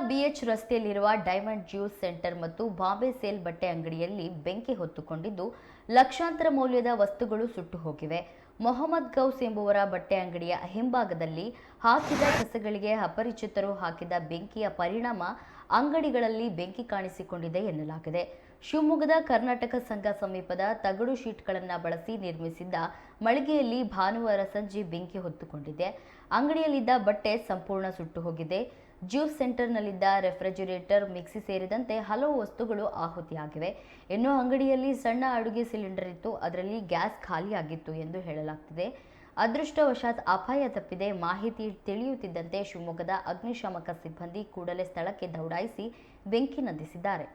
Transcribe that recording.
BH ರಸ್ತೆಯಲ್ಲಿರುವ diamond juice centre ಮತ್ತು Bombay sale ಬಟ್ಟೆ ಅಂಗಡಿಯಲ್ಲಿ ಬೆಂಕಿ ಹೊತ್ತುಕೊಂಡಿದ್ದು ಲಕ್ಷಾಂತರ ಮೌಲ್ಯದ ವಸ್ತುಗಳು ಸುಟ್ಟು ಹೋಗಿವೆ. ಮೊಹಮ್ಮದ್ ಗೌಸ್ ಎಂಬುವರ ಬಟ್ಟೆ ಅಂಗಡಿಯ ಹಿಂಭಾಗದಲ್ಲಿ ಹಾಕಿದ ಕಸಗಳಿಗೆ ಅಪರಿಚಿತರು ಹಾಕಿದ ಬೆಂಕಿಯ ಪರಿಣಾಮ ಅಂಗಡಿಗಳಲ್ಲಿ ಬೆಂಕಿ ಕಾಣಿಸಿಕೊಂಡಿದೆ ಎನ್ನಲಾಗಿದೆ. ಶಿವಮೊಗ್ಗದ ಕರ್ನಾಟಕ ಸಂಘ ಸಮೀಪದ ತಗಡು ಶೀಟ್ಗಳನ್ನು ಬಳಸಿ ನಿರ್ಮಿಸಿದ್ದ ಮಳಿಗೆಯಲ್ಲಿ ಭಾನುವಾರ ಸಂಜೆ ಬೆಂಕಿ ಹೊತ್ತುಕೊಂಡಿದೆ. ಅಂಗಡಿಯಲ್ಲಿದ್ದ ಬಟ್ಟೆ ಸಂಪೂರ್ಣ ಸುಟ್ಟು ಹೋಗಿದೆ. ಜ್ಯೂಸ್ ಸೆಂಟರ್ನಲ್ಲಿದ್ದ ರೆಫ್ರಿಜರೇಟರ್, ಮಿಕ್ಸಿ ಸೇರಿದಂತೆ ಹಲವು ವಸ್ತುಗಳು ಆಹುತಿಯಾಗಿವೆ. ಇನ್ನು ಅಂಗಡಿಯಲ್ಲಿ ಸಣ್ಣ ಅಡುಗೆ ಸಿಲಿಂಡರ್ ಇತ್ತು, ಅದರಲ್ಲಿ ಗ್ಯಾಸ್ ಖಾಲಿಯಾಗಿತ್ತು ಎಂದು ಹೇಳಲಾಗ್ತಿದೆ. ಅದೃಷ್ಟವಶಾತ್ ಅಪಾಯ ತಪ್ಪಿದೆ. ಮಾಹಿತಿ ತಿಳಿಯುತ್ತಿದ್ದಂತೆ ಶಿವಮೊಗ್ಗದ ಅಗ್ನಿಶಾಮಕ ಸಿಬ್ಬಂದಿ ಕೂಡಲೇ ಸ್ಥಳಕ್ಕೆ ದೌಡಾಯಿಸಿ ಬೆಂಕಿ ನಂದಿಸಿದ್ದಾರೆ.